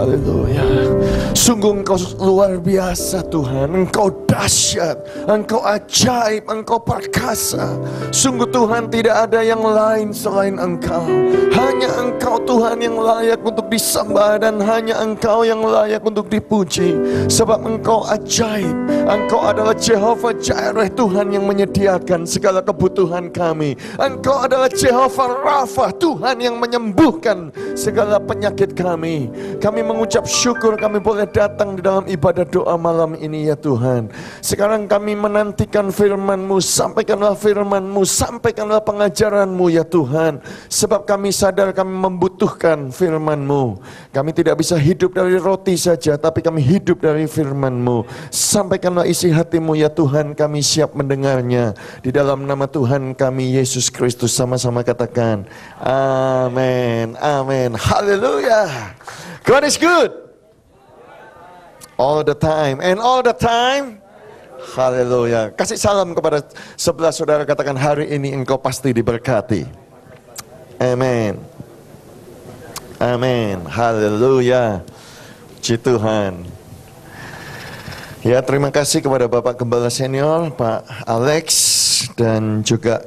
Haleluya. Sungguh Engkau luar biasa Tuhan. Engkau dahsyat, Engkau ajaib, Engkau perkasa. Sungguh Tuhan tidak ada yang lain selain Engkau. Hanya Engkau Tuhan yang layak untuk disembah, dan hanya Engkau yang layak untuk dipuji. Sebab Engkau ajaib. Engkau adalah Jehovah Jireh, Tuhan yang menyediakan segala kebutuhan kami. Engkau adalah Jehovah Rafa, Tuhan yang menyembuhkan segala penyakit kami. Kami mengucap syukur kami boleh datang di dalam ibadah doa malam ini ya Tuhan. Sekarang kami menantikan firman-Mu. Sampaikanlah firman-Mu, sampaikanlah pengajaran-Mu ya Tuhan. Sebab kami sadar kami membutuhkan firman-Mu. Kami tidak bisa hidup dari roti saja, tapi kami hidup dari firman-Mu. Sampaikanlah isi hati-Mu ya Tuhan, kami siap mendengarnya. Di dalam nama Tuhan kami Yesus Kristus, sama-sama katakan amin, amin, haleluya. God is good all the time, and all the time haleluya. Kasih salam kepada sebelah saudara, katakan hari ini engkau pasti diberkati. Amin, amin, haleluya. Puji Tuhan. Ya, terima kasih kepada Bapak Gembala Senior, Pak Alex, dan juga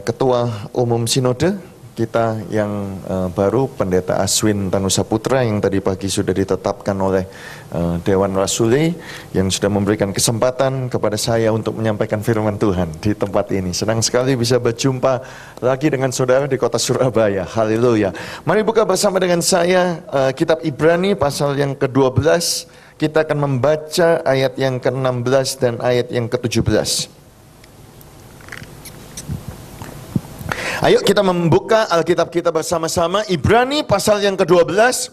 Ketua Umum Sinode kita yang baru, Pendeta Aswin Tanusa Putra, yang tadi pagi sudah ditetapkan oleh Dewan Rasuli, yang sudah memberikan kesempatan kepada saya untuk menyampaikan firman Tuhan di tempat ini. Senang sekali bisa berjumpa lagi dengan saudara di kota Surabaya. Haleluya. Mari buka bersama dengan saya kitab Ibrani pasal yang ke-12. Kita akan membaca ayat yang ke-16 dan ayat yang ke-17. Ayo kita membuka Alkitab kita bersama-sama. Ibrani pasal yang ke-12.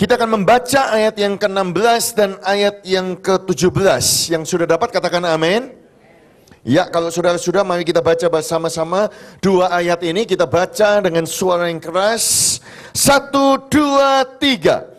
Kita akan membaca ayat yang ke-16 dan ayat yang ke-17. Yang sudah dapat katakan amin. Ya, kalau sudah mari kita baca bersama-sama dua ayat ini. Kita baca dengan suara yang keras. 1, 2, 3.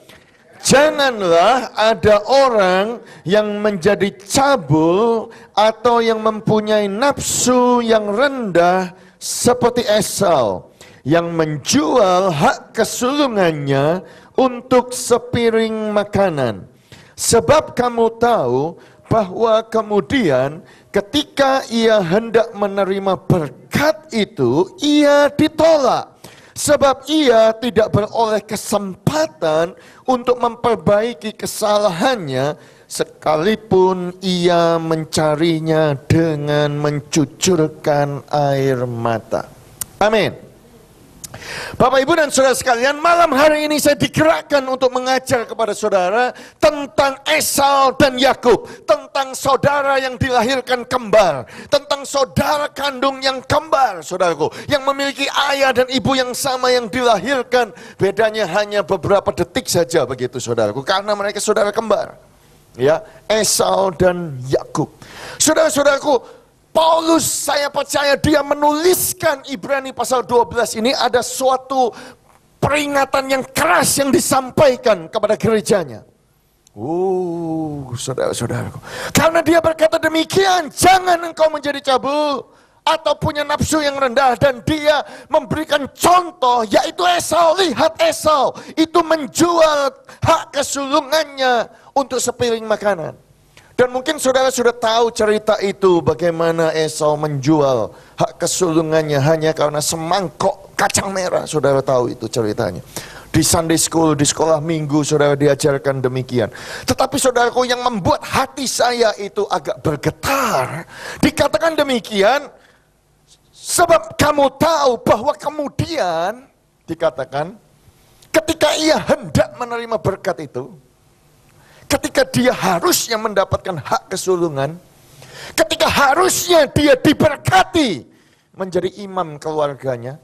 Janganlah ada orang yang menjadi cabul atau yang mempunyai nafsu yang rendah seperti Esau, yang menjual hak kesulungannya untuk sepiring makanan. Sebab kamu tahu bahwa kemudian ketika ia hendak menerima berkat itu, ia ditolak. Sebab ia tidak beroleh kesempatan untuk memperbaiki kesalahannya, sekalipun ia mencarinya dengan mencucurkan air mata. Amin. Bapak, Ibu, dan saudara sekalian, malam hari ini saya digerakkan untuk mengajar kepada saudara tentang Esau dan Yakub, tentang saudara yang dilahirkan kembar, tentang saudara kandung yang kembar, saudaraku, yang memiliki ayah dan ibu yang sama yang dilahirkan, bedanya hanya beberapa detik saja begitu, saudaraku, karena mereka saudara kembar. Ya, Esau dan Yakub. Saudara-saudaraku, Paulus, saya percaya dia menuliskan Ibrani pasal 12 ini ada suatu peringatan yang keras yang disampaikan kepada gerejanya. Saudara-saudaraku, karena dia berkata demikian, jangan engkau menjadi cabul atau punya nafsu yang rendah. Dan dia memberikan contoh, yaitu Esau. Lihat Esau, itu menjual hak kesulungannya untuk sepiring makanan. Dan mungkin saudara sudah tahu cerita itu, bagaimana Esau menjual hak kesulungannya hanya karena semangkok kacang merah. Saudara tahu itu ceritanya. Di Sunday School, di sekolah minggu, saudara diajarkan demikian. Tetapi saudaraku, yang membuat hati saya itu agak bergetar, dikatakan demikian, sebab kamu tahu bahwa kemudian, dikatakan, ketika ia hendak menerima berkat itu, ketika dia harusnya mendapatkan hak kesulungan, ketika harusnya dia diberkati menjadi imam keluarganya,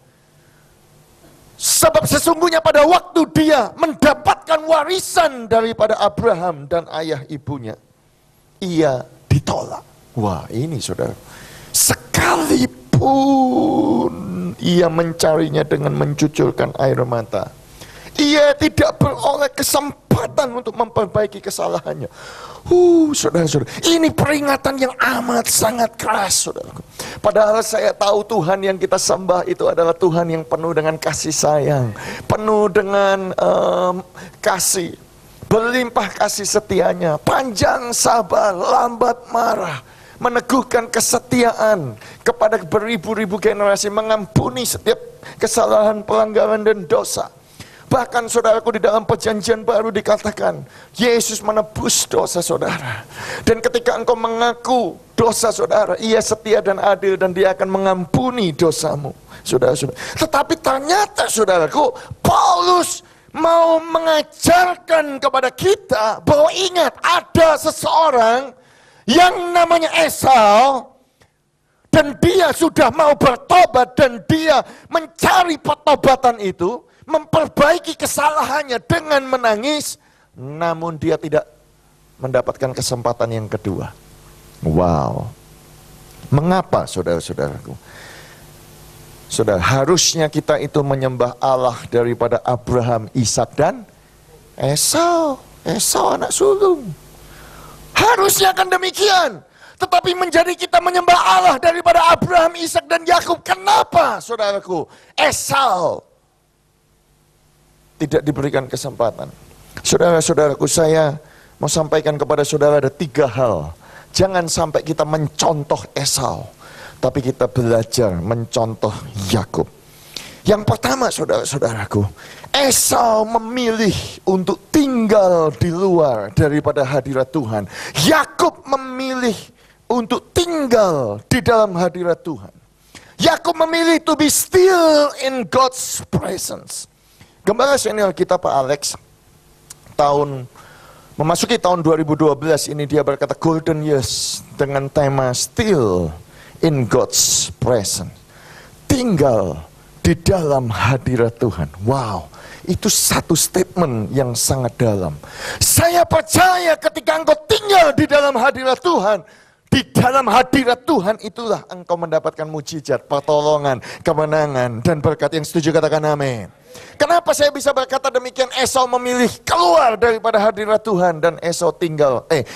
sebab sesungguhnya pada waktu dia mendapatkan warisan daripada Abraham dan ayah ibunya, ia ditolak. Wah, ini saudara, sekalipun ia mencarinya dengan mencucurkan air mata, ia tidak beroleh kesempatan kesempatan untuk memperbaiki kesalahannya. Saudara-saudara, ini peringatan yang amat sangat keras, saudara. Padahal saya tahu Tuhan yang kita sembah itu adalah Tuhan yang penuh dengan kasih sayang, penuh dengan kasih, berlimpah kasih setianya, panjang sabar, lambat marah, meneguhkan kesetiaan kepada beribu-ribu generasi, mengampuni setiap kesalahan, pelanggaran, dan dosa. Bahkan saudaraku, di dalam perjanjian baru dikatakan Yesus menebus dosa saudara. Dan ketika engkau mengaku dosa saudara, Ia setia dan adil dan Dia akan mengampuni dosamu, saudara-saudara. Tetapi ternyata saudaraku, Paulus mau mengajarkan kepada kita bahwa ingat, ada seseorang yang namanya Esau, dan dia sudah mau bertobat, dan dia mencari pertobatan itu, memperbaiki kesalahannya dengan menangis, namun dia tidak mendapatkan kesempatan yang kedua. Wow. Mengapa saudara-saudaraku? Saudara, harusnya kita itu menyembah Allah daripada Abraham, Ishak, dan Esau. Esau anak sulung. Harusnya kan demikian. Tetapi menjadi kita menyembah Allah daripada Abraham, Ishak, dan Yakub. Kenapa saudaraku? Esau tidak diberikan kesempatan. Saudara-saudaraku, saya mau sampaikan kepada saudara ada 3 hal. Jangan sampai kita mencontoh Esau, tapi kita belajar mencontoh Yakub. Yang pertama saudara-saudaraku, Esau memilih untuk tinggal di luar daripada hadirat Tuhan. Yakub memilih untuk tinggal di dalam hadirat Tuhan. Yakub memilih to be still in God's presence. Gembala senior kita Pak Alex, memasuki tahun 2012 ini dia berkata Golden Years dengan tema Still in God's Presence. Tinggal di dalam hadirat Tuhan. Wow, itu satu statement yang sangat dalam. Saya percaya ketika engkau tinggal di dalam hadirat Tuhan, di dalam hadirat Tuhan itulah engkau mendapatkan mujizat, pertolongan, kemenangan, dan berkat. Yang setuju katakan amin. Kenapa saya bisa berkata demikian? Esau memilih keluar daripada hadirat Tuhan dan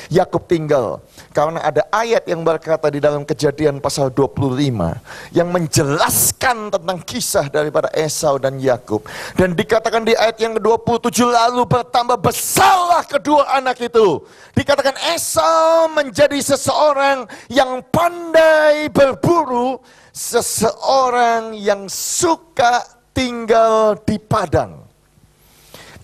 Yakub tinggal. Karena ada ayat yang berkata di dalam Kejadian pasal 25 yang menjelaskan tentang kisah daripada Esau dan Yakub. Dan dikatakan di ayat yang ke-27, lalu bertambah besarlah kedua anak itu. Dikatakan Esau menjadi seseorang yang pandai berburu, seseorang yang suka tinggal di padang.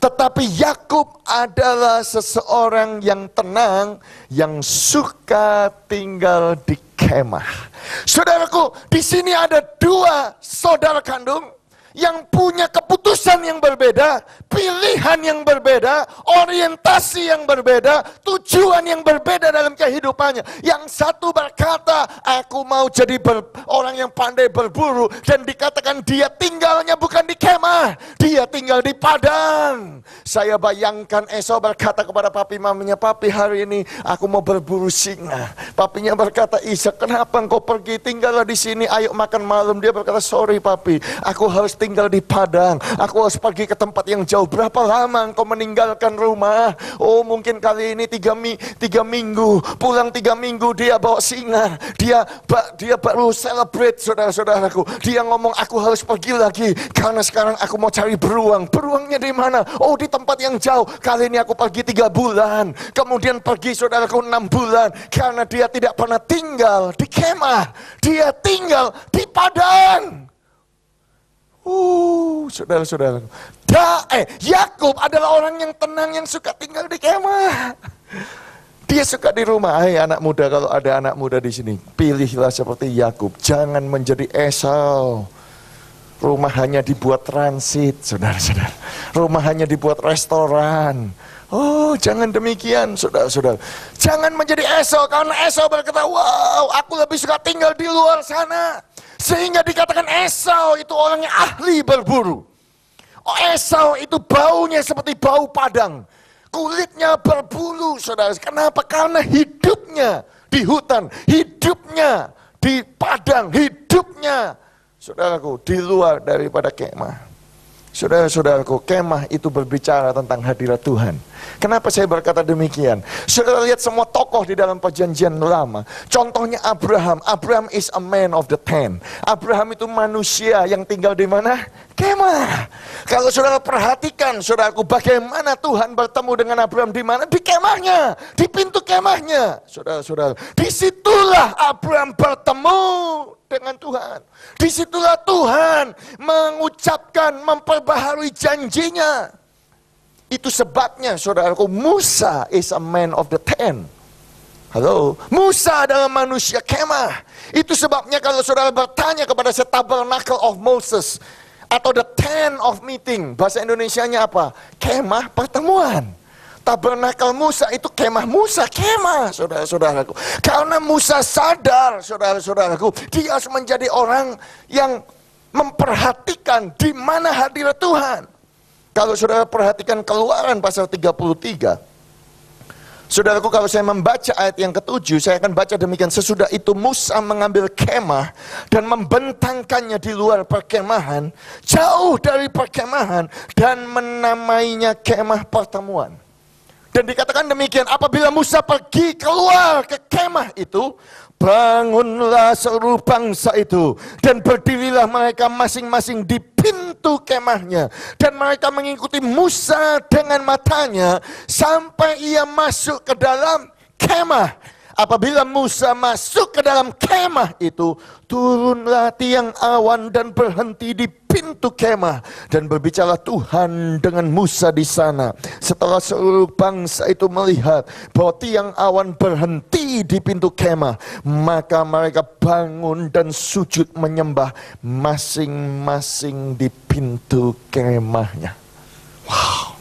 Tetapi Yakub adalah seseorang yang tenang, yang suka tinggal di kemah. Saudaraku, di sini ada 2 saudara kandung yang punya keputusan yang berbeda, pilihan yang berbeda, orientasi yang berbeda, tujuan yang berbeda dalam kehidupannya. Yang satu berkata, aku mau jadi orang yang pandai berburu, dan dikatakan dia tinggalnya bukan di kemah, dia tinggal di padang. Saya bayangkan Esau berkata kepada papi mamanya, papi hari ini aku mau berburu singa. Papinya berkata, Ishak, kenapa engkau pergi, tinggallah di sini, ayo makan malam. Dia berkata, sorry papi, aku harus tinggal di padang, aku harus pergi ke tempat yang jauh. Berapa lama engkau meninggalkan rumah? Oh, mungkin kali ini 3 minggu, pulang 3 minggu dia bawa singa. Dia baru celebrate, saudara-saudaraku. Dia ngomong, aku harus pergi lagi karena sekarang aku mau cari beruang. Beruangnya di mana? Oh, di tempat yang jauh. Kali ini aku pergi 3 bulan, kemudian pergi saudaraku 6 bulan, karena dia tidak pernah tinggal di kemah, dia tinggal di padang. Saudara-saudara, Yakub adalah orang yang tenang, yang suka tinggal di kemah. Dia suka di rumah. Hai anak muda, kalau ada anak muda di sini, pilihlah seperti Yakub. Jangan menjadi Esau. Rumah hanya dibuat transit, saudara-saudara. Rumah hanya dibuat restoran. Oh, jangan demikian, saudara-saudara. Jangan menjadi Esau, karena Esau berkata, wow, aku lebih suka tinggal di luar sana. Sehingga dikatakan Esau itu orang yang ahli berburu. Oh, Esau itu baunya seperti bau padang. Kulitnya berbulu, saudara. Kenapa? Karena hidupnya di hutan, hidupnya di padang, hidupnya, saudaraku, di luar daripada kemah. Saudara-saudaraku, kemah itu berbicara tentang hadirat Tuhan. Kenapa saya berkata demikian? Saudara lihat semua tokoh di dalam perjanjian lama. Contohnya Abraham. Abraham is a man of the tent. Abraham itu manusia yang tinggal di mana? Kemah. Kalau saudara perhatikan, saudaraku, bagaimana Tuhan bertemu dengan Abraham di mana? Di kemahnya, di pintu kemahnya. Saudara-saudara, disitulah Abraham bertemu dengan Tuhan. Disitulah Tuhan mengucapkan, memperbaharui janjinya. Itu sebabnya, saudaraku, Musa is a man of the tent. Halo, Musa adalah manusia kemah. Itu sebabnya kalau saudara bertanya kepada tabernacle of Moses atau the tent of meeting, bahasa Indonesianya apa? Kemah pertemuan. Tabernakel Musa itu kemah Musa, kemah, saudara-saudaraku. Karena Musa sadar, saudara-saudaraku, dia harus menjadi orang yang memperhatikan di mana hadirat Tuhan. Kalau saudara perhatikan Keluaran pasal 33, saudaraku, kalau saya membaca ayat yang ke-7, saya akan baca demikian. Sesudah itu Musa mengambil kemah dan membentangkannya di luar perkemahan, jauh dari perkemahan, dan menamainya kemah pertemuan. Dan dikatakan demikian, apabila Musa pergi keluar ke kemah itu, bangunlah seluruh bangsa itu, dan berdirilah mereka masing-masing di pintu kemahnya, dan mereka mengikuti Musa dengan matanya sampai ia masuk ke dalam kemah. Apabila Musa masuk ke dalam kemah itu, turunlah tiang awan dan berhenti di pintu kemah, dan berbicara Tuhan dengan Musa di sana. Setelah seluruh bangsa itu melihat bahwa tiang awan berhenti di pintu kemah, maka mereka bangun dan sujud menyembah masing-masing di pintu kemahnya. Wow.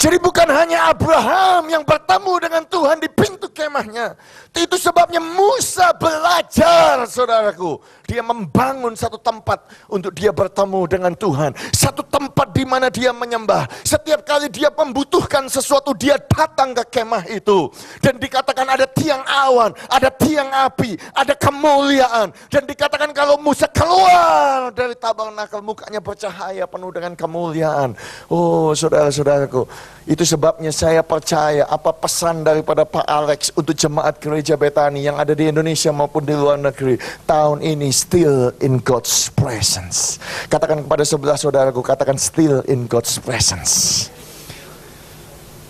Jadi bukan hanya Abraham yang bertemu dengan Tuhan di pintu kemahnya. Itu sebabnya Musa belajar, saudaraku. Dia membangun satu tempat untuk dia bertemu dengan Tuhan. Satu tempat di mana dia menyembah. Setiap kali dia membutuhkan sesuatu, dia datang ke kemah itu. Dan dikatakan ada tiang awan, ada tiang api, ada kemuliaan. Dan dikatakan kalau Musa keluar dari tabernakel, mukanya bercahaya penuh dengan kemuliaan. Oh, saudara-saudaraku, itu sebabnya saya percaya apa pesan daripada Pak Alex untuk jemaat gereja Betani yang ada di Indonesia maupun di luar negeri. Tahun ini still in God's presence. Katakan kepada sebelah saudaraku, katakan still in God's presence.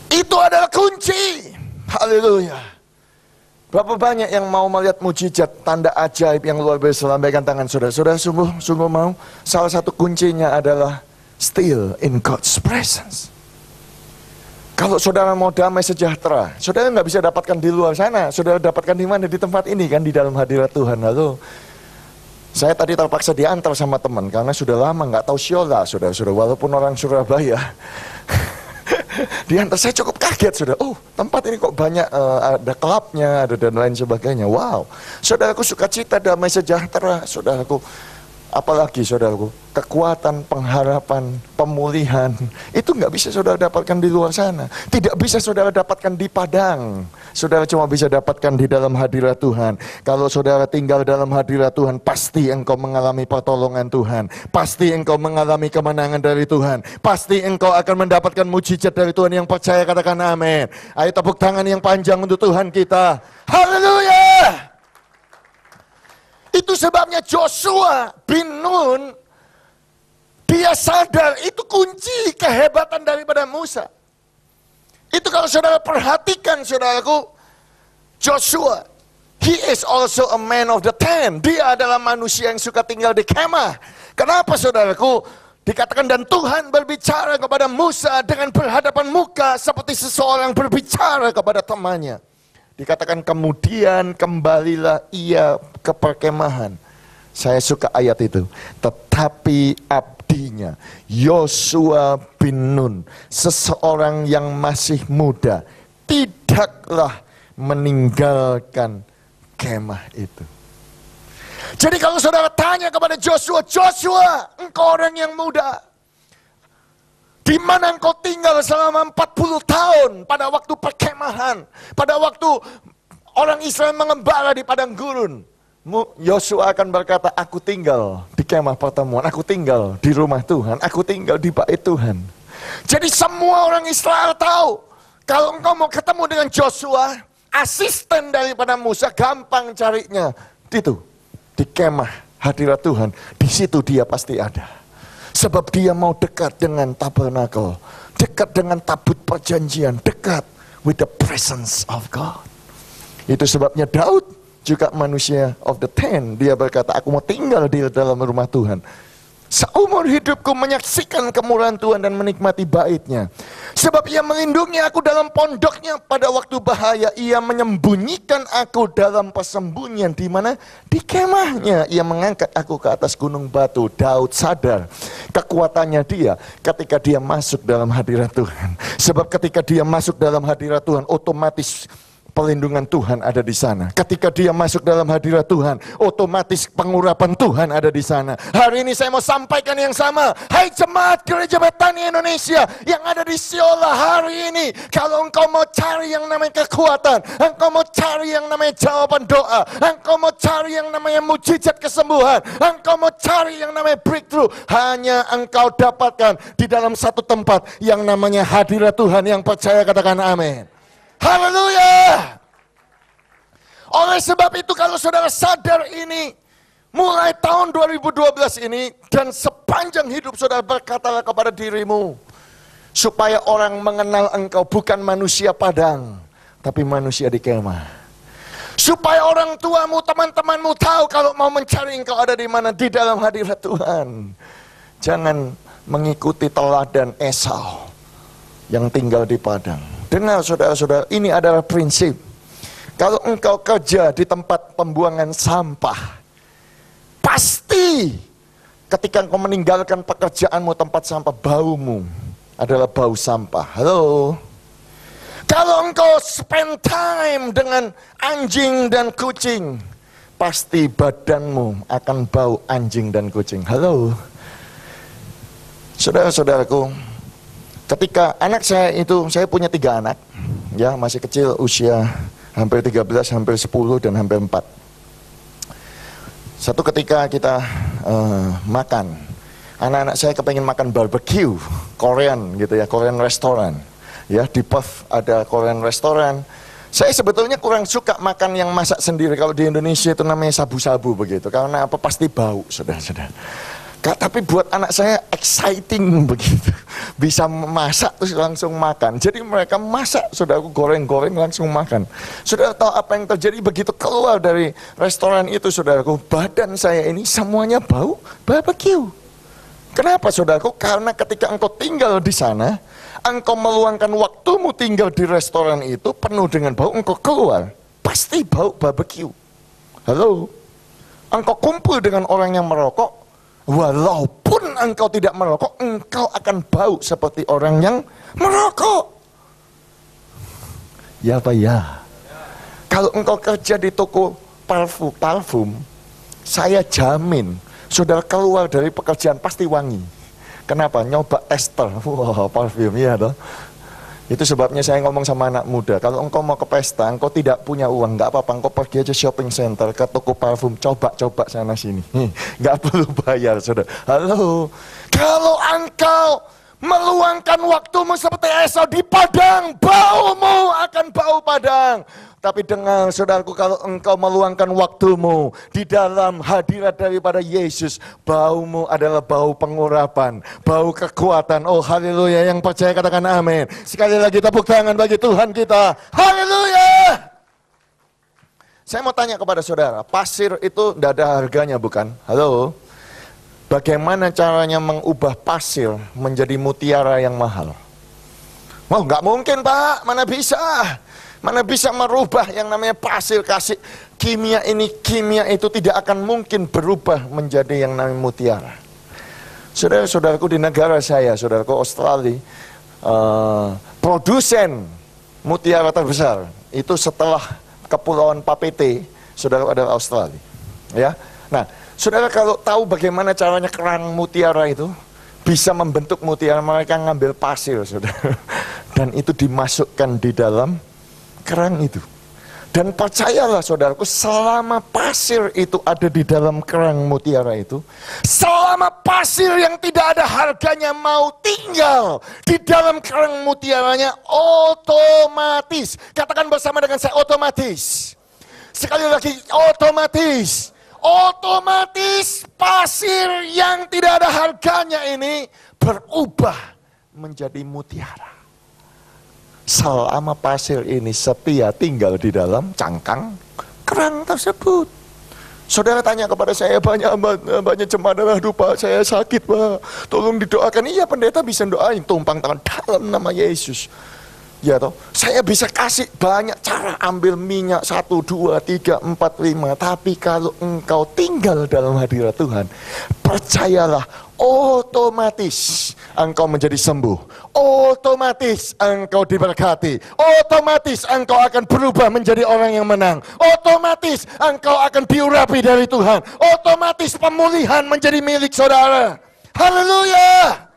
Itu adalah kunci. Haleluya. Berapa banyak yang mau melihat mujizat, tanda ajaib yang luar biasa? Lambaikan tangan saudara. Saudara sungguh mau? Salah satu kuncinya adalah still in God's presence. Kalau saudara mau damai sejahtera, saudara nggak bisa dapatkan di luar sana. Saudara dapatkan di mana? Di tempat ini kan, di dalam hadirat Tuhan. Lalu saya tadi terpaksa diantar sama teman karena sudah lama nggak tahu Siola, saudara-saudara. Walaupun orang Surabaya, diantar, saya cukup kaget, saudara. Oh, tempat ini kok banyak, ada klubnya, ada dan lain sebagainya. Wow, saudaraku, sukacita, damai sejahtera, saudaraku. Apalagi saudaraku, kekuatan, pengharapan, pemulihan, itu nggak bisa saudara dapatkan di luar sana. Tidak bisa saudara dapatkan di padang. Saudara cuma bisa dapatkan di dalam hadirat Tuhan. Kalau saudara tinggal dalam hadirat Tuhan, pasti engkau mengalami pertolongan Tuhan. Pasti engkau mengalami kemenangan dari Tuhan. Pasti engkau akan mendapatkan mujizat dari Tuhan. Yang percaya katakan amin. Ayo tepuk tangan yang panjang untuk Tuhan kita. Haleluya! Itu sebabnya Joshua bin Nun, dia sadar itu kunci kehebatan daripada Musa. Itu kalau saudara perhatikan, saudaraku, Joshua, he is also a man of the tent. Dia adalah manusia yang suka tinggal di kemah. Kenapa saudaraku? Dikatakan dan Tuhan berbicara kepada Musa dengan berhadapan muka seperti seseorang berbicara kepada temannya. Dikatakan kemudian kembalilah ia ke perkemahan. Saya suka ayat itu. Tetapi abdinya Yosua bin Nun, seseorang yang masih muda, tidaklah meninggalkan kemah itu. Jadi kalau saudara tanya kepada Joshua, Joshua, engkau orang yang muda, di mana engkau tinggal selama 40 tahun pada waktu perkemahan, pada waktu orang Israel mengembara di padang gurun. Yosua akan berkata, aku tinggal di kemah pertemuan, aku tinggal di rumah Tuhan, aku tinggal di bait Tuhan. Jadi semua orang Israel tahu, kalau engkau mau ketemu dengan Joshua, asisten daripada Musa, gampang carinya. Itu, di kemah hadirat Tuhan, di situ dia pasti ada. Sebab dia mau dekat dengan tabernakel, dekat dengan tabut perjanjian, dekat with the presence of God. Itu sebabnya Daud juga manusia of the ten, dia berkata, aku mau tinggal di dalam rumah Tuhan. Seumur hidupku menyaksikan kemurahan Tuhan dan menikmati bait-Nya. Sebab ia melindungi aku dalam pondoknya pada waktu bahaya. Ia menyembunyikan aku dalam persembunyian. Di mana? Di kemahnya. Ia mengangkat aku ke atas gunung batu. Daud sadar kekuatannya dia ketika dia masuk dalam hadirat Tuhan. Sebab ketika dia masuk dalam hadirat Tuhan, otomatis pelindungan Tuhan ada di sana. Ketika dia masuk dalam hadirat Tuhan, otomatis pengurapan Tuhan ada di sana. Hari ini saya mau sampaikan yang sama. Hai jemaat Gereja Betani Indonesia yang ada di Siola hari ini, kalau engkau mau cari yang namanya kekuatan, engkau mau cari yang namanya jawaban doa, engkau mau cari yang namanya mujizat kesembuhan, engkau mau cari yang namanya breakthrough, hanya engkau dapatkan di dalam satu tempat yang namanya hadirat Tuhan. Yang percaya katakan amin. Haleluya. Oleh sebab itu kalau saudara sadar ini, mulai tahun 2012 ini dan sepanjang hidup saudara, berkatalah kepada dirimu, supaya orang mengenal engkau bukan manusia padang, tapi manusia di kemah. Supaya orang tuamu, teman-temanmu tahu kalau mau mencari engkau ada di mana, di dalam hadirat Tuhan. Jangan mengikuti teladan Esau yang tinggal di padang. Dengar saudara-saudara, ini adalah prinsip. Kalau engkau kerja di tempat pembuangan sampah, pasti ketika engkau meninggalkan pekerjaanmu tempat sampah, baumu adalah bau sampah. Halo. Kalau engkau spend time dengan anjing dan kucing, pasti badanmu akan bau anjing dan kucing. Halo. Saudara-saudaraku, ketika anak saya itu, saya punya 3 anak, ya masih kecil, usia hampir 13, hampir 10, dan hampir 4. Satu ketika kita makan, anak-anak saya kepengen makan barbecue, Korean gitu ya, Korean restoran. Ya, di Perth ada Korean restoran. Saya sebetulnya kurang suka makan yang masak sendiri. Kalau di Indonesia itu namanya sabu-sabu begitu. Karena apa? Pasti bau, saudara-saudara. Tapi buat anak saya exciting begitu. Bisa masak terus langsung makan. Jadi mereka masak, saudaraku, goreng-goreng langsung makan. Saudara tahu apa yang terjadi begitu keluar dari restoran itu, saudaraku? Badan saya ini semuanya bau barbecue. Kenapa, saudaraku? Karena ketika engkau tinggal di sana, engkau meluangkan waktumu tinggal di restoran itu penuh dengan bau, engkau keluar, pasti bau barbecue. Halo? Engkau kumpul dengan orang yang merokok, walaupun engkau tidak merokok, engkau akan bau seperti orang yang merokok. Ya apa ya? Kalau engkau kerja di toko parfum, saya jamin, saudara keluar dari pekerjaan pasti wangi. Kenapa? Nyoba tester, wah parfum, ya toh. Itu sebabnya saya ngomong sama anak muda, kalau engkau mau ke pesta, engkau tidak punya uang, nggak apa-apa, engkau pergi aja shopping center, ke toko parfum, coba-coba sana sini, nggak perlu bayar, saudara. Halo, kalau engkau meluangkan waktumu seperti Esau di padang, baumu akan bau padang. Tapi dengar saudaraku, kalau engkau meluangkan waktumu di dalam hadirat daripada Yesus, baumu adalah bau pengurapan, bau kekuatan. Oh haleluya, yang percaya katakan amin. Sekali lagi tepuk tangan bagi Tuhan kita. Haleluya. Saya mau tanya kepada saudara, pasir itu tidak ada harganya bukan? Halo. Bagaimana caranya mengubah pasir menjadi mutiara yang mahal? Oh nggak mungkin Pak, mana bisa? Mana bisa merubah yang namanya pasir, kasih kimia ini, kimia itu tidak akan mungkin berubah menjadi yang namanya mutiara. Saudara-saudaraku di negara saya, saudaraku Australia, produsen mutiara terbesar itu setelah Kepulauan Papete, saudara, adalah Australia. Ya, nah, saudara kalau tahu bagaimana caranya kerang mutiara itu bisa membentuk mutiara, mereka ngambil pasir, saudara, dan itu dimasukkan di dalam kerang itu. Dan percayalah saudaraku, selama pasir itu ada di dalam kerang mutiara itu, selama pasir yang tidak ada harganya mau tinggal di dalam kerang mutiaranya, otomatis, katakan bersama dengan saya, otomatis. Sekali lagi, otomatis. Otomatis pasir yang tidak ada harganya ini berubah menjadi mutiara. Selama pasir ini setia tinggal di dalam cangkang kerang tersebut. Saudara tanya kepada saya, banyak jemaat, aduh Pak, saya sakit Pak, tolong didoakan. Iya, pendeta bisa doain, tumpang tangan dalam nama Yesus. Ya toh, saya bisa kasih banyak cara, ambil minyak 1, 2, 3, 4, 5. Tapi kalau engkau tinggal dalam hadirat Tuhan, percayalah, otomatis engkau menjadi sembuh. Otomatis engkau diberkati. Otomatis engkau akan berubah menjadi orang yang menang. Otomatis engkau akan diurapi dari Tuhan. Otomatis pemulihan menjadi milik saudara. Haleluya.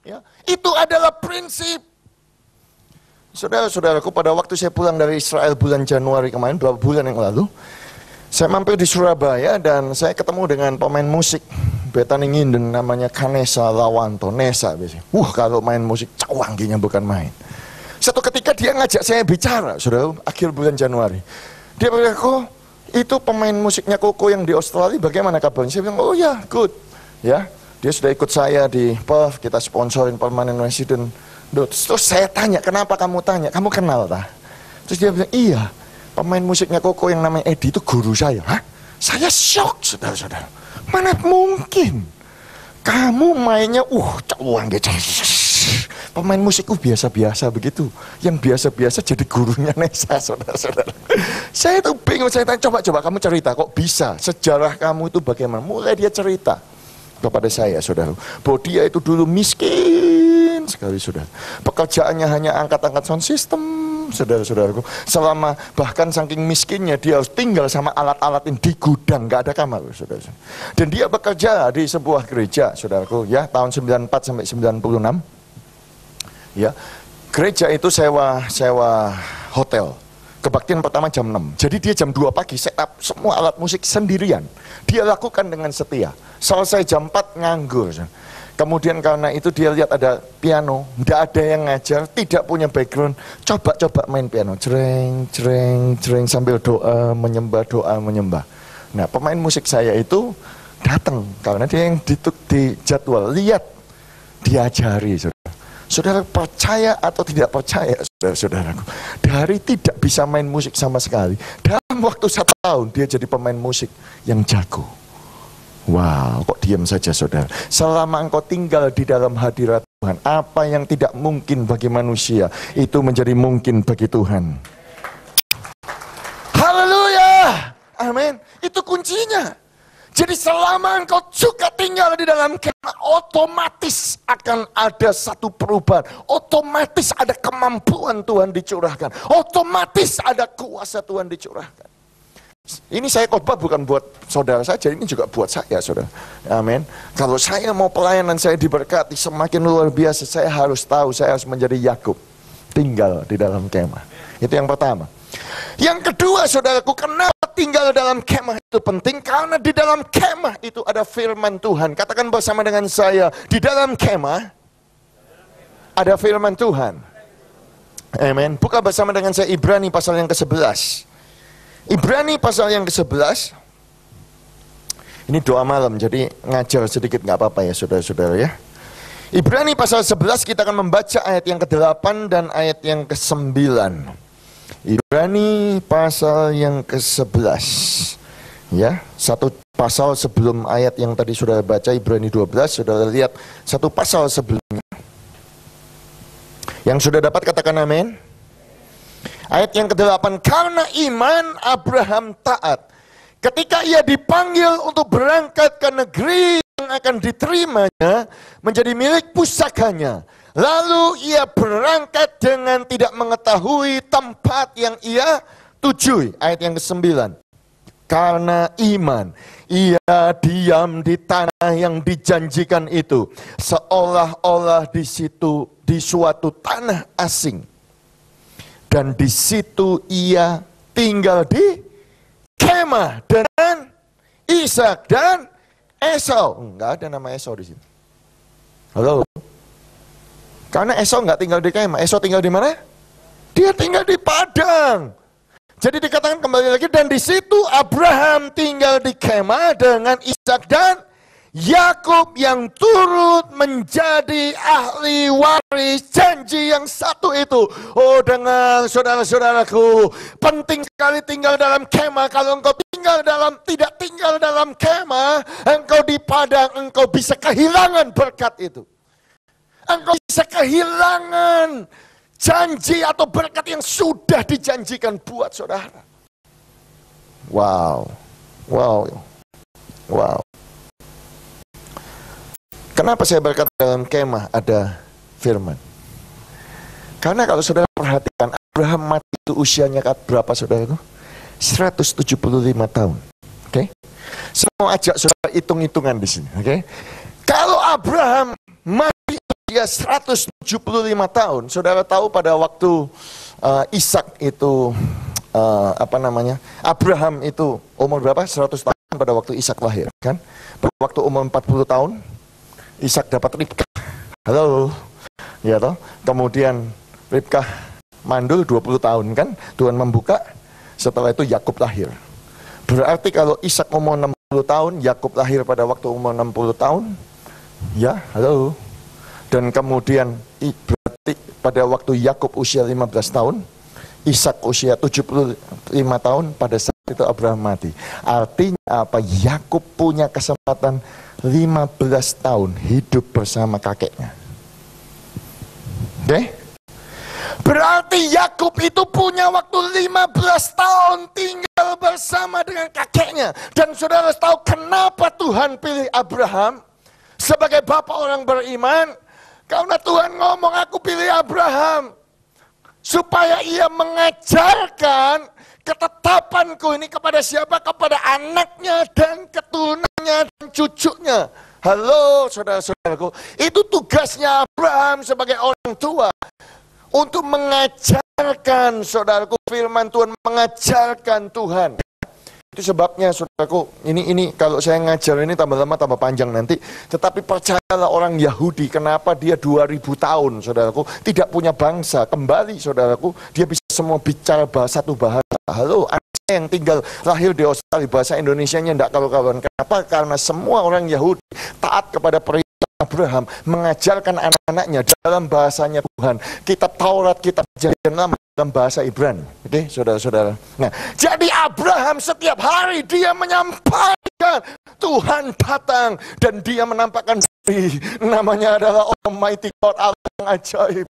Ya, itu adalah prinsip. Saudara-saudaraku, pada waktu saya pulang dari Israel bulan Januari kemarin, beberapa bulan yang lalu, saya mampir di Surabaya dan saya ketemu dengan pemain musik Betani Nginden, namanya Kanesa Lawanto, Nesa biasanya. Kalau main musik cawangginya bukan main. Satu ketika dia ngajak saya bicara, saudara, akhir bulan Januari. Dia bilang, kok itu pemain musiknya Koko yang di Australia, bagaimana kabarnya? Saya bilang, oh ya, good. Ya, dia sudah ikut saya di Perth, kita sponsorin permanent resident. Terus saya tanya, kenapa kamu tanya? Kamu kenal tak? Terus dia bilang, iya, pemain musiknya Koko yang namanya Edi itu guru saya. Hah? Saya shock, saudara-saudara. Mana mungkin? Kamu mainnya, cawang gitu. Pemain musik biasa-biasa begitu. Yang biasa-biasa jadi gurunya Nesa, saudara-saudara. Saya tuh bingung, saya tanya, coba kamu cerita, kok bisa? Sejarah kamu itu bagaimana? Mulai dia cerita kepada saya, saudara, bahwa dia itu dulu miskin sekali, saudara. Pekerjaannya hanya angkat-angkat sound system, saudara-saudaraku. Selama bahkan saking miskinnya dia harus tinggal sama alat-alat yang di gudang, nggak ada kamar, saudara. Dan dia bekerja di sebuah gereja, saudaraku, ya, tahun 94 sampai 96. Ya, gereja itu sewa hotel. Kebaktian pertama jam 6. Jadi dia jam 2 pagi set up semua alat musik sendirian. Dia lakukan dengan setia. Selesai jam 4 nganggur. Kemudian karena itu dia lihat ada piano, tidak ada yang ngajar, tidak punya background, coba main piano, cereng sambil doa menyembah. Nah, pemain musik saya itu datang karena dia yang di jadwal, lihat, diajari, saudara. Saudara percaya atau tidak percaya, saudara-saudaraku, dari tidak bisa main musik sama sekali, dalam waktu 1 tahun dia jadi pemain musik yang jago. Wow, kok diam saja, saudara? Selama engkau tinggal di dalam hadirat Tuhan, apa yang tidak mungkin bagi manusia, itu menjadi mungkin bagi Tuhan. Haleluya, amin. Itu kuncinya. Jadi selama engkau juga tinggal di dalam kemah, otomatis akan ada satu perubahan. Otomatis ada kemampuan Tuhan dicurahkan. Otomatis ada kuasa Tuhan dicurahkan. Ini saya khotbah bukan buat saudara saja, ini juga buat saya, saudara. Amin. Kalau saya mau pelayanan saya diberkati semakin luar biasa, saya harus tahu, saya harus menjadi Yakub, tinggal di dalam kemah. Itu yang pertama. Yang kedua, saudaraku, kenapa tinggal dalam kemah itu penting? Karena di dalam kemah itu ada firman Tuhan. Katakan bersama dengan saya, di dalam kemah ada firman Tuhan. Amin. Buka bersama dengan saya Ibrani pasal yang ke-11. Ibrani pasal yang ke-11. Ini doa malam, jadi ngajar sedikit nggak apa-apa ya, saudara-saudara ya. Ibrani pasal 11 kita akan membaca ayat yang ke-8 dan ayat yang ke-9. Ibrani pasal yang ke-11. Ya, satu pasal sebelum ayat yang tadi sudah baca, Ibrani 12, saudara lihat satu pasal sebelumnya. Yang sudah dapat katakan amin. Ayat yang ke-8, karena iman Abraham taat ketika ia dipanggil untuk berangkat ke negeri yang akan diterimanya menjadi milik pusakanya. Lalu ia berangkat dengan tidak mengetahui tempat yang ia tujui. Ayat yang ke-9. Karena iman, ia diam di tanah yang dijanjikan itu, seolah-olah di situ, di suatu tanah asing. Dan di situ ia tinggal di kemah dengan Ishak dan Esau. Enggak ada nama Esau di sini. Halo? Karena Esau enggak tinggal di kemah. Esau tinggal di mana? Dia tinggal di padang. Jadi dikatakan kembali lagi, dan di situ Abraham tinggal di kemah dengan Ishak dan Yakub yang turut menjadi ahli waris janji yang satu itu. Oh, dengar saudara-saudaraku, penting sekali tinggal dalam kemah. Kalau engkau tidak tinggal dalam kemah, engkau di padang, engkau bisa kehilangan berkat itu. Engkau bisa kehilangan janji atau berkat yang sudah dijanjikan buat saudara. Wow. Kenapa saya berkata dalam kemah ada firman? Karena kalau saudara perhatikan, Abraham mati itu usianya berapa saudara? 175 tahun. Oke? Saya mau ajak saudara hitung-hitungan di sini. Oke? Kalau Abraham mati usia 175 tahun, saudara tahu pada waktu Ishak itu Abraham itu umur berapa? 100 tahun pada waktu Ishak lahir, kan? Pada waktu umur 40 tahun Ishak dapat Ribkah. Halo. Ya toh. Kemudian Ribkah mandul 20 tahun, kan? Tuhan membuka. Setelah itu Yakub lahir. Berarti kalau Ishak umur 60 tahun, Yakub lahir pada waktu umur 60 tahun. Ya, halo. Dan kemudian berarti pada waktu Yakub usia 15 tahun, Ishak usia 75 tahun, pada saat itu Abraham mati. Artinya apa? Yakub punya kesempatan 15 tahun hidup bersama kakeknya. Oke? Berarti Yakub itu punya waktu 15 tahun tinggal bersama dengan kakeknya. Dan saudara tahu kenapa Tuhan pilih Abraham sebagai bapak orang beriman? Karena Tuhan ngomong, aku pilih Abraham supaya ia mengajarkan ketetapanku ini kepada siapa? Kepada anaknya dan keturunannya dan cucunya. Halo saudara-saudaraku, itu tugasnya Abraham sebagai orang tua. Untuk mengajarkan, saudaraku, firman Tuhan, mengajarkan Tuhan. Itu sebabnya saudaraku, ini kalau saya ngajar ini tambah lama tambah panjang nanti. Tetapi percayalah orang Yahudi, kenapa dia 2000 tahun saudaraku tidak punya bangsa. Kembali saudaraku, dia bisa semua bicara satu bahasa. Halo, anak saya yang tinggal lahir di Australia, bahasa Indonesianya tidak karuan. Kenapa? Karena semua orang Yahudi taat kepada perintah Abraham, mengajarkan anak-anaknya dalam bahasanya Tuhan. Kitab Taurat, kitab Perjanjian Lama dalam bahasa Ibrani. Oke, saudara-saudara. Nah, jadi Abraham setiap hari dia menyampaikan Tuhan datang dan dia menampakkan diri. Namanya adalah Almighty God, Allah yang ajaib.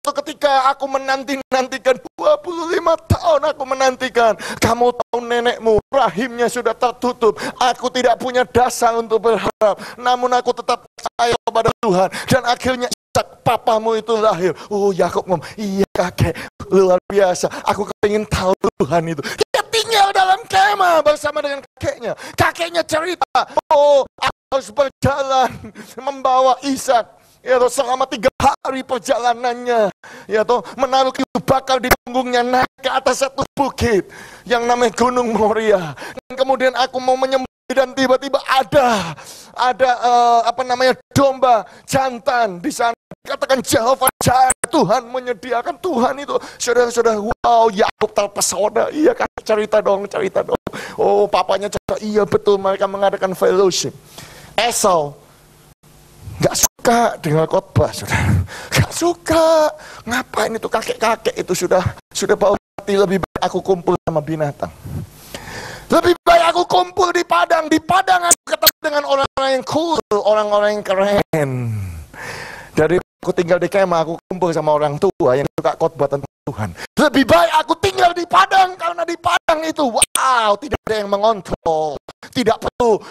Ketika aku menantikan 25 tahun aku menantikan, kamu tahu nenekmu rahimnya sudah tertutup, aku tidak punya dasar untuk berharap, namun aku tetap percaya kepada Tuhan, dan akhirnya papamu itu lahir. Oh, Yakub ngomong, iya kakek, luar biasa, aku ingin tahu Tuhan itu. Dia tinggal dalam kemah bersama dengan kakeknya. Kakeknya cerita, oh, aku harus berjalan membawa Ishak. Ya toh, selama 3 hari perjalanannya, ya toh, menaruh kayu bakar di punggungnya, naik ke atas satu bukit yang namanya Gunung Moria. Dan kemudian aku mau menyembelih, dan tiba-tiba ada domba jantan di sana. Katakan Jehovah Jireh, Tuhan menyediakan. Tuhan itu, saudara-saudara, wow, Yakub terpesona. Iya kan, cerita dong. Oh, papanya cerita, iya betul, mereka mengadakan fellowship. Esau gak suka dengar khotbah, saudara. Gak suka. Ngapain itu kakek-kakek itu sudah bawa mati. Lebih baik aku kumpul sama binatang. Lebih baik aku kumpul di padang. Di padang aku ketemu dengan orang-orang yang cool, orang-orang yang keren. Dari aku tinggal di kemah, aku kumpul sama orang tua yang suka khotbah tentang Tuhan. Lebih baik aku tinggal di padang, karena di padang itu, wow, tidak ada yang mengontrol. Tidak perlu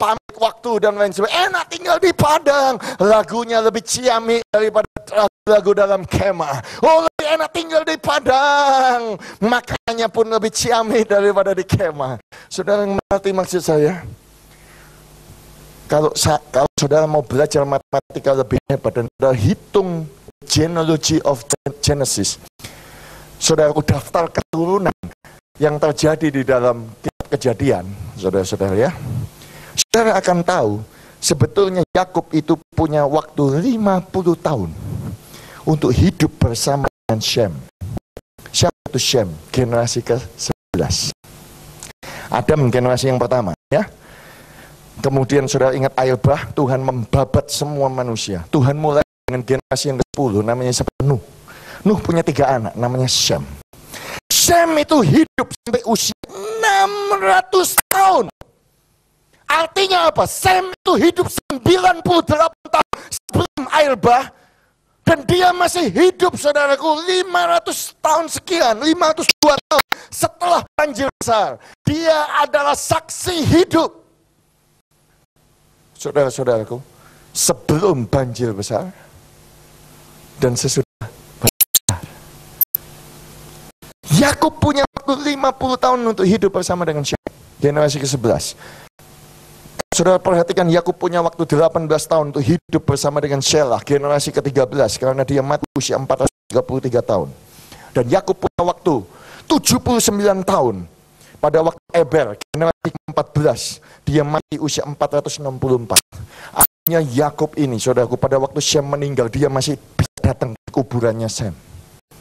pamit waktu dan lain sebagainya. Enak tinggal di padang. Lagunya lebih ciamik daripada lagu dalam kemah. Oh, lebih enak tinggal di padang. Makanannya pun lebih ciamik daripada di kemah. Saudara mengerti maksud saya? Kalau saudara mau belajar matematika lebih hebat dan saudara hitung genealogy of Genesis, saudaraku, daftar keturunan yang terjadi di dalam kitab Kejadian, saudara-saudara ya. Saudara akan tahu, sebetulnya Yakub itu punya waktu 50 tahun untuk hidup bersama dengan Shem. Siapa itu Shem? Generasi ke-11. Adam generasi yang pertama ya. Kemudian saudara ingat air bah, Tuhan membabat semua manusia. Tuhan mulai dengan generasi yang ke-10, namanya siapa? Nuh. Nuh punya 3 anak, namanya Shem. Shem itu hidup sampai usia 600 tahun. Artinya apa? Shem itu hidup 98 tahun sebelum air bah. Dan dia masih hidup, saudaraku, 500 tahun sekian, 502 tahun setelah banjir besar. Dia adalah saksi hidup. Saudara-saudaraku, sebelum banjir besar dan sesudah banjir besar. Yakub punya waktu 50 tahun untuk hidup bersama dengan Shem, generasi ke-11. Saudara perhatikan, Yakub punya waktu 18 tahun untuk hidup bersama dengan Shelah, generasi ke-13, karena dia mati usia 433 tahun. Dan Yakub punya waktu 79 tahun pada waktu Eber, generasi ke-14, dia mati usia 464. Artinya Yakub ini, saudaraku, pada waktu Shem meninggal, dia masih bisa datang ke kuburannya Shem.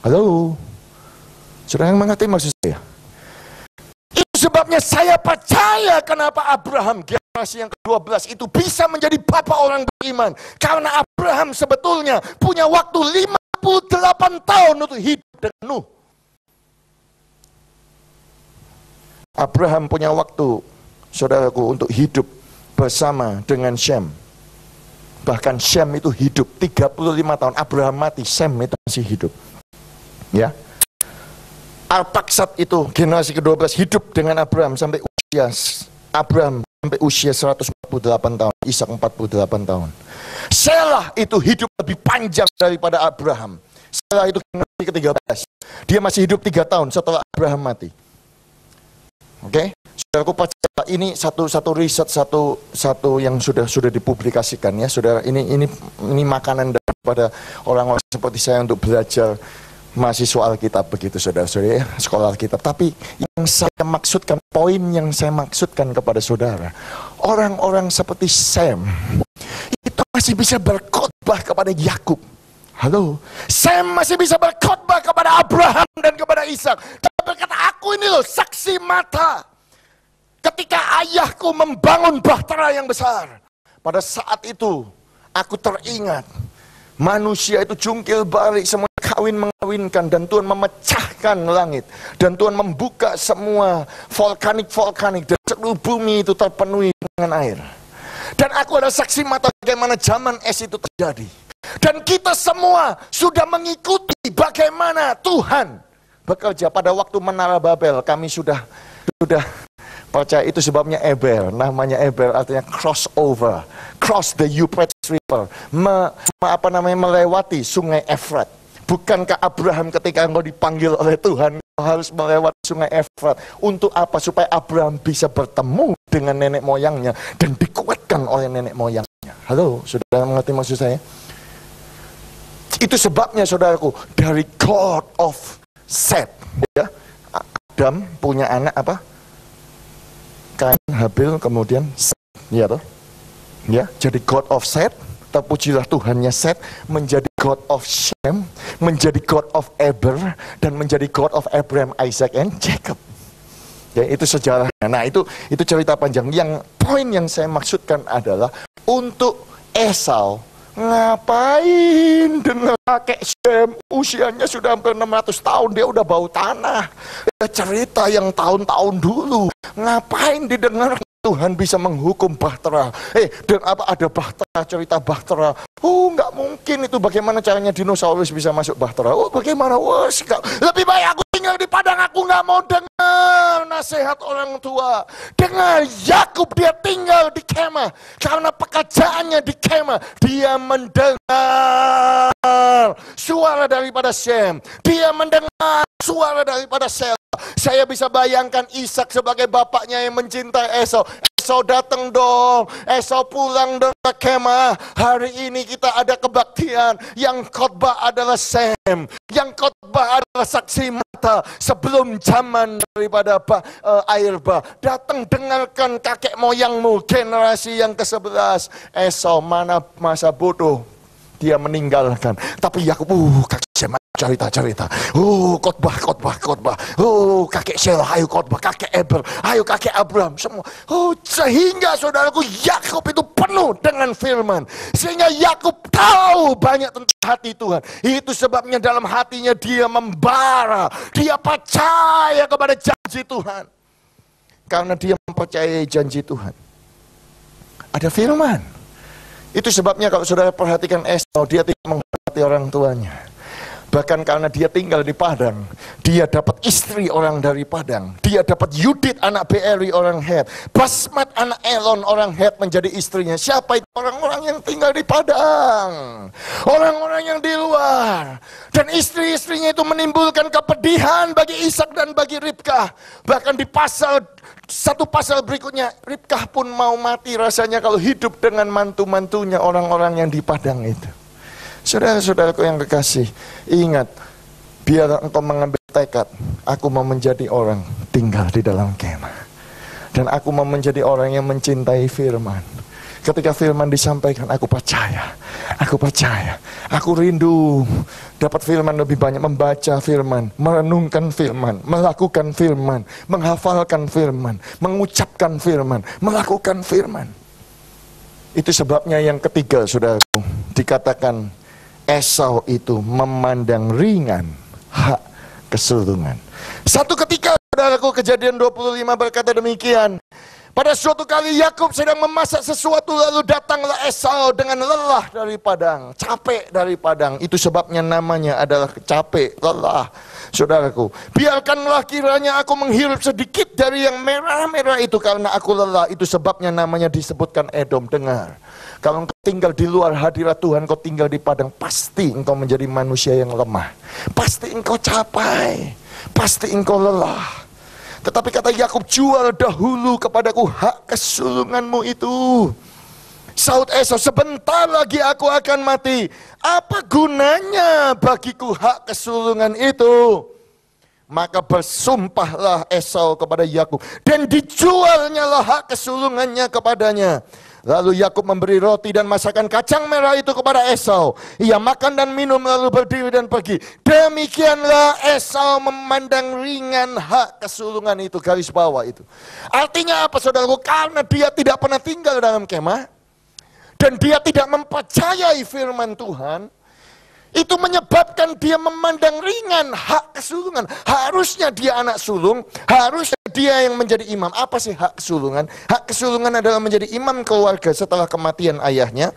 Halo? Saudara yang mengerti maksud saya? Itu sebabnya saya percaya kenapa Abraham generasi yang ke-12 itu bisa menjadi bapak orang beriman. Karena Abraham sebetulnya punya waktu 58 tahun untuk hidup dengan Nuh. Abraham punya waktu, saudaraku, untuk hidup bersama dengan Shem. Bahkan Shem itu hidup 35 tahun. Abraham mati, Shem itu masih hidup. Ya. Arpaksad itu generasi ke-12 hidup dengan Abraham sampai usia 148 tahun, Ishak 48 tahun. Shelah itu hidup lebih panjang daripada Abraham. Shelah itu generasi ke-13. Dia masih hidup 3 tahun setelah Abraham mati. Oke, saudaraku percaya ini satu riset satu yang sudah dipublikasikan ya, saudara. Ini makanan daripada orang-orang seperti saya untuk belajar mahasiswa Alkitab begitu, saudara-saudara ya, sekolah Alkitab. Tapi yang saya maksudkan, poin yang saya maksudkan kepada saudara, orang-orang seperti Shem itu masih bisa berkhotbah kepada Yakub. Halo, Shem masih bisa berkhotbah kepada Abraham dan kepada Ishak. Dia berkata, aku ini loh saksi mata ketika ayahku membangun bahtera yang besar. Pada saat itu aku teringat manusia itu jungkil balik, semua mengawinkan, dan Tuhan memecahkan langit, dan Tuhan membuka semua vulkanik, dan seluruh bumi itu terpenuhi dengan air. Dan aku adalah saksi mata bagaimana zaman es itu terjadi. Dan kita semua sudah mengikuti bagaimana Tuhan bekerja pada waktu Menara Babel. Kami sudah percaya itu sebabnya Eber, namanya Eber artinya crossover, cross the Euphrates River, melewati sungai Efrat. Bukankah Abraham ketika engkau dipanggil oleh Tuhan harus melewati sungai Efrat? Untuk apa? Supaya Abraham bisa bertemu dengan nenek moyangnya dan dikuatkan oleh nenek moyangnya. Halo, saudara mengerti maksud saya? Itu sebabnya, saudaraku, dari God of Seth, ya, Adam punya anak apa? Kain, Habil, kemudian Seth, ya toh? Ya, jadi God of Seth, terpujilah Tuhannya Seth, menjadi God of Shem, menjadi God of Eber, dan menjadi God of Abraham, Isaac, and Jacob. Ya, itu sejarahnya. Nah, itu cerita panjang. Yang poin yang saya maksudkan adalah untuk Esau, ngapain dengan kakek Shem, usianya sudah hampir 600 tahun, dia udah bau tanah. Cerita yang tahun-tahun dulu, ngapain didengar Tuhan bisa menghukum bahtera? Dan apa ada bahtera, cerita bahtera? Nggak mungkin itu. Bagaimana caranya dinosaurus bisa masuk bahtera? Bagaimana? Lebih baik aku tinggal di padang, aku nggak mau dengar nasihat orang tua. Dengar Yakub, dia tinggal di kemah. Karena pekerjaannya di kemah, dia mendengar suara daripada Shem. Dia mendengar suara daripada Shelah. Saya bisa bayangkan Ishak sebagai bapaknya yang mencintai Esau. Esau datang dong, Esau pulang dong ke kemah. Hari ini kita ada kebaktian. Yang khotbah adalah Sem, yang khotbah adalah saksi mata sebelum zaman daripada air bah. Datang dengarkan kakek moyangmu, generasi yang ke-11. Esau mana masa bodoh, dia meninggalkan. Tapi Yakub, kakek Sem, cerita. Khotbah. Kakek Shelah, ayo khotbah. Kakek Eber, ayo kakek Abraham, semua. Sehingga saudaraku, Yakub itu penuh dengan firman. Sehingga Yakub tahu banyak tentang hati Tuhan. Itu sebabnya dalam hatinya dia membara. Dia percaya kepada janji Tuhan. Karena dia mempercayai janji Tuhan. Ada firman. Itu sebabnya kalau saudara perhatikan Esau, dia tidak menghormati orang tuanya. Bahkan karena dia tinggal di padang, dia dapat istri orang dari padang. Dia dapat Yudit anak Beeri orang Het. Basmat anak Elon orang Het menjadi istrinya. Siapa itu? Orang-orang yang tinggal di padang. Orang-orang yang di luar. Dan istri-istrinya itu menimbulkan kepedihan bagi Ishak dan bagi Ribkah. Bahkan di satu pasal berikutnya, Ribkah pun mau mati rasanya kalau hidup dengan mantu-mantunya orang-orang yang di padang itu. Saudara-saudaraku yang kekasih, ingat, biar engkau mengambil tekad, aku mau menjadi orang tinggal di dalam kemah. Dan aku mau menjadi orang yang mencintai firman. Ketika firman disampaikan, aku percaya, aku rindu dapat firman lebih banyak, membaca firman, merenungkan firman, melakukan firman, menghafalkan firman, mengucapkan firman, melakukan firman. Itu sebabnya yang ketiga, saudaraku, dikatakan Esau itu memandang ringan hak kesulungan. Satu ketika, saudaraku, Kejadian 25 berkata demikian. Pada suatu kali Yakub sedang memasak sesuatu, lalu datanglah Esau dengan lelah dari padang, capek dari padang. Itu sebabnya namanya adalah capek, lelah. Saudaraku, biarkanlah kiranya aku menghirup sedikit dari yang merah-merah itu karena aku lelah. Itu sebabnya namanya disebutkan Edom. Dengar, kalau engkau tinggal di luar hadirat Tuhan, engkau tinggal di padang, pasti engkau menjadi manusia yang lemah. Pasti engkau capek, pasti engkau lelah. Tetapi kata Yakub, jual dahulu kepadaku hak kesulunganmu itu. Saud Esau, sebentar lagi aku akan mati. Apa gunanya bagiku hak kesulungan itu? Maka bersumpahlah Esau kepada Yakub, dan dijualnya lah hak kesulungannya kepadanya. Lalu Yakub memberi roti dan masakan kacang merah itu kepada Esau. Ia makan dan minum lalu berdiri dan pergi. Demikianlah Esau memandang ringan hak kesulungan itu. Garis bawah itu. Artinya apa, saudaraku? Karena dia tidak pernah tinggal dalam kemah, dan dia tidak mempercayai firman Tuhan, itu menyebabkan dia memandang ringan hak kesulungan. Harusnya dia anak sulung, harusnya dia yang menjadi imam. Apa sih hak kesulungan? Hak kesulungan adalah menjadi imam keluarga setelah kematian ayahnya.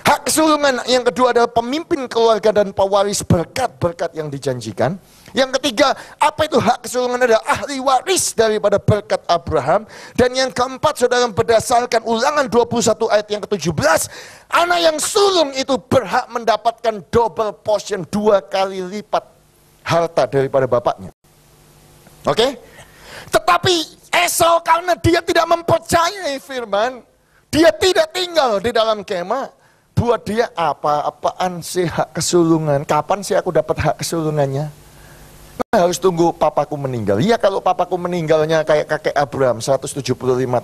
Hak kesulungan yang kedua adalah pemimpin keluarga dan pewaris berkat-berkat yang dijanjikan. Yang ketiga, apa itu hak kesulungan? Adalah ahli waris daripada berkat Abraham. Dan yang keempat, saudara, berdasarkan Ulangan 21 ayat yang ke-17, anak yang sulung itu berhak mendapatkan double portion, 2 kali lipat harta daripada bapaknya. Oke? Tetapi Esau, karena dia tidak mempercayai firman, dia tidak tinggal di dalam kemah. Buat dia, apaan sih hak kesulungan? Kapan sih aku dapat hak kesulungannya? Harus tunggu papaku meninggal. Ya, kalau papaku meninggalnya kayak kakek Abraham 175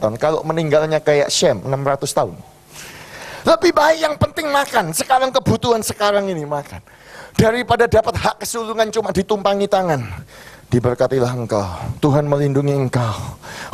tahun. Kalau meninggalnya kayak Shem 600 tahun. Lebih baik yang penting makan. Sekarang kebutuhan sekarang ini makan. Daripada dapat hak kesulungan cuma ditumpangi tangan. Diberkatilah engkau, Tuhan melindungi engkau.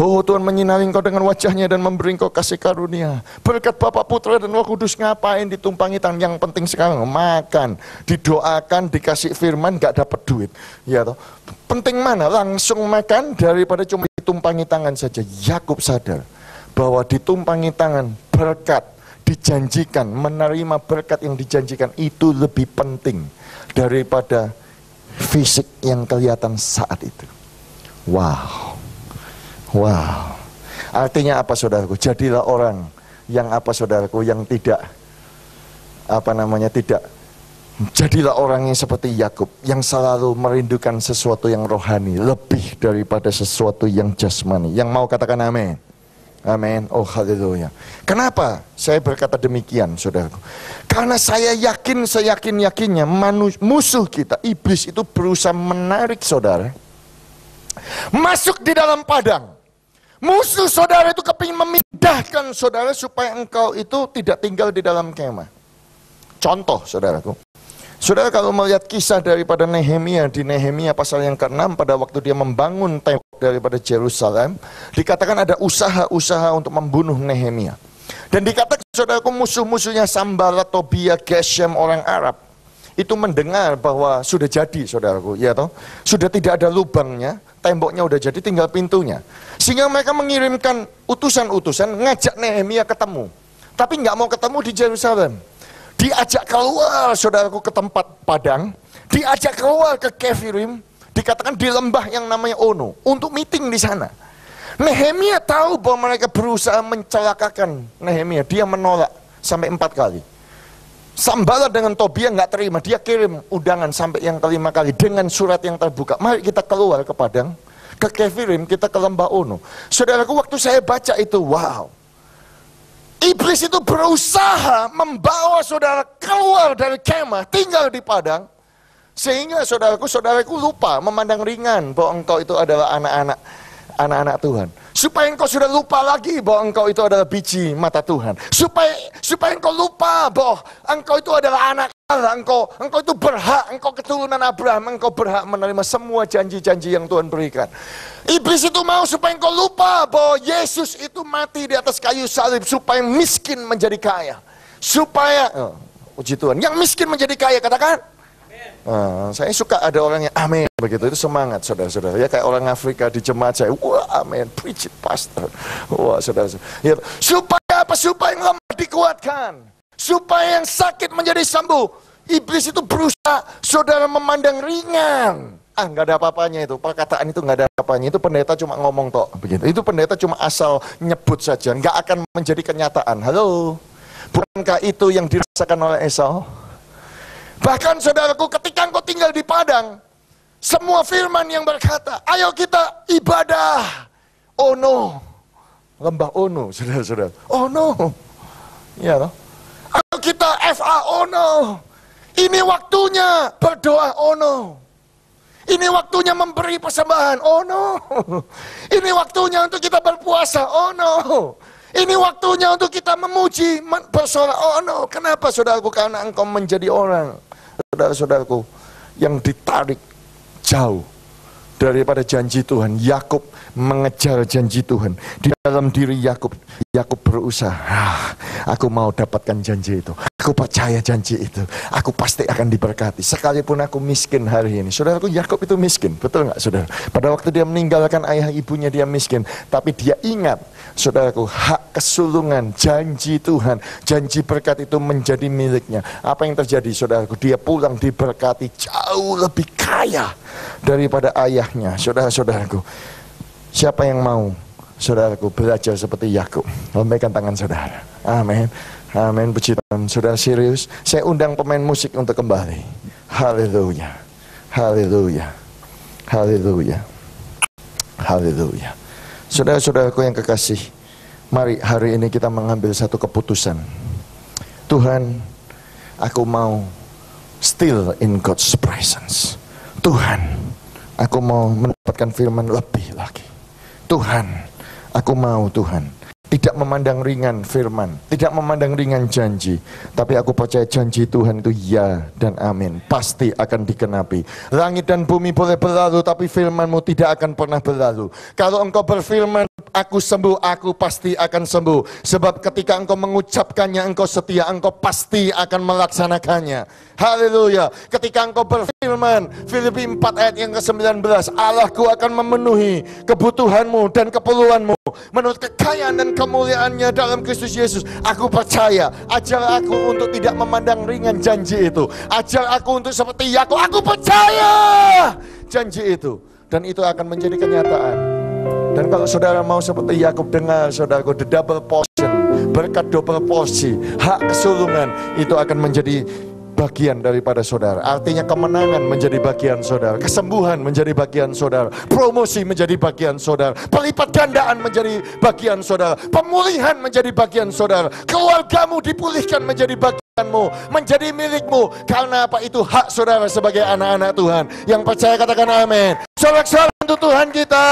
Oh, Tuhan menyinari engkau dengan wajahnya dan memberi engkau kasih karunia. Berkat Bapa, Putra dan Roh Kudus. Ngapain ditumpangi tangan? Yang penting sekarang makan, didoakan, dikasih firman, gak dapat duit. Ya toh. Penting mana? Langsung makan daripada cuma ditumpangi tangan saja. Yakub sadar bahwa ditumpangi tangan berkat dijanjikan, menerima berkat yang dijanjikan itu lebih penting daripada fisik yang kelihatan saat itu. Wow. Artinya apa, saudaraku? Jadilah orang yang apa, saudaraku, yang tidak jadilah orang yang seperti Yakub, yang selalu merindukan sesuatu yang rohani lebih daripada sesuatu yang jasmani. Yang mau katakan amin. Amin. Oh haleluya. Kenapa saya berkata demikian, saudaraku? Karena saya yakin, seyakin-yakinnya musuh kita, iblis itu berusaha menarik saudara masuk di dalam padang. Musuh saudara itu kepingin memindahkan saudara supaya engkau itu tidak tinggal di dalam kemah. Contoh saudaraku. Saudara kalau melihat kisah daripada Nehemia di Nehemia pasal yang ke-6, pada waktu dia membangun tembok daripada Yerusalem, dikatakan ada usaha-usaha untuk membunuh Nehemia. Dan dikatakan saudaraku, musuh-musuhnya Sanballat, Tobia, Geshem, orang Arab itu mendengar bahwa sudah jadi saudaraku, ya toh, sudah tidak ada lubangnya, temboknya udah jadi, tinggal pintunya. Sehingga mereka mengirimkan utusan-utusan ngajak Nehemia ketemu, tapi nggak mau ketemu di Yerusalem. Diajak keluar saudaraku ke tempat padang, diajak keluar ke Kefirim, dikatakan di lembah yang namanya Ono, untuk meeting di sana. Nehemia tahu bahwa mereka berusaha mencelakakan Nehemia, dia menolak sampai 4 kali. Sanballat dengan Tobia nggak terima, dia kirim undangan sampai yang kelima kali dengan surat yang terbuka. Mari kita keluar ke padang, ke Kefirim, kita ke lembah Ono. Saudaraku, waktu saya baca itu, wow. Iblis itu berusaha membawa saudara keluar dari kemah, tinggal di padang, sehingga saudaraku lupa memandang ringan bahwa engkau itu adalah anak-anak Tuhan. Supaya engkau sudah lupa lagi bahwa engkau itu adalah biji mata Tuhan. Supaya engkau lupa bahwa engkau itu adalah anak Allah, engkau itu berhak, engkau keturunan Abraham, engkau berhak menerima semua janji-janji yang Tuhan berikan. Iblis itu mau supaya engkau lupa bahwa Yesus itu mati di atas kayu salib supaya miskin menjadi kaya. Supaya, puji Tuhan, yang miskin menjadi kaya, katakan. Saya suka ada orang yang amin begitu, itu semangat saudara-saudara. Ya kayak orang Afrika di jemaat saya, wah amin, preach it pastor. Wah saudara-saudara. Ya, supaya apa? Supaya yang lemah dikuatkan, supaya yang sakit menjadi sembuh. Iblis itu berusaha saudara memandang ringan. Nggak ada apa-apanya itu, perkataan itu nggak ada apa-apanya. Itu pendeta cuma ngomong tok begitu. Itu pendeta cuma asal nyebut saja, nggak akan menjadi kenyataan. Halo, bukankah itu yang dirasakan oleh Esau? Bahkan saudaraku, ketika engkau tinggal di padang, semua firman yang berkata, ayo kita ibadah Ono, lembah Ono, saudara-saudara. Ono, ya loh. Ayo kita FA Ono. Ini waktunya berdoa Ono. Ini waktunya memberi persembahan Ono. Ini waktunya untuk kita berpuasa Ono. Ini waktunya untuk kita memuji, bersorak. Oh no, kenapa saudaraku? Karena engkau menjadi orang, saudara-saudaraku, yang ditarik jauh daripada janji Tuhan. Yakub mengejar janji Tuhan. Di dalam diri Yakub berusaha, aku mau dapatkan janji itu. Aku percaya janji itu. Aku pasti akan diberkati. Sekalipun aku miskin hari ini. Saudaraku, Yakub itu miskin, betul nggak saudara? Pada waktu dia meninggalkan ayah ibunya, dia miskin. Tapi dia ingat, saudaraku, hak kesulungan, janji Tuhan, janji berkat itu menjadi miliknya. Apa yang terjadi saudaraku? Dia pulang diberkati jauh lebih kaya daripada ayahnya. Saudara-saudaraku, siapa yang mau, saudaraku, belajar seperti Yakub? Lambaikan tangan saudara. Amin. Amin, puji Tuhan. Saudara serius, saya undang pemain musik untuk kembali. Haleluya. Haleluya. Haleluya. Haleluya. Saudara-saudaraku yang kekasih, mari hari ini kita mengambil satu keputusan. Tuhan, aku mau still in God's presence. Tuhan, aku mau mendapatkan firman lebih lagi. Tuhan, aku mau Tuhan tidak memandang ringan firman, tidak memandang ringan janji, tapi aku percaya janji Tuhan itu ya dan amin, pasti akan dikenapi. Langit dan bumi boleh berlalu, tapi firman-Mu tidak akan pernah berlalu. Kalau Engkau berfirman, aku sembuh, aku pasti akan sembuh. Sebab ketika Engkau mengucapkannya, Engkau setia, Engkau pasti akan melaksanakannya. Haleluya. Ketika Engkau berfirman, Filipi 4 ayat yang ke-19, Allahku akan memenuhi kebutuhanmu dan keperluanmu menurut kekayaan dan kemuliaannya dalam Kristus Yesus. Aku percaya. Ajar aku untuk tidak memandang ringan janji itu. Ajar aku untuk seperti Yakub. Aku percaya janji itu, dan itu akan menjadi kenyataan. Dan kalau saudara mau seperti Yakub, dengar saudaraku, the double portion, berkat double porsi, hak kesulungan itu akan menjadi bagian daripada saudara. Artinya kemenangan menjadi bagian saudara, kesembuhan menjadi bagian saudara, promosi menjadi bagian saudara, pelipat gandaan menjadi bagian saudara, pemulihan menjadi bagian saudara, keluargamu dipulihkan menjadi bagianmu, menjadi milikmu. Karena apa? Itu hak saudara sebagai anak-anak Tuhan. Yang percaya katakan amin. Sorak-sorak untuk Tuhan kita.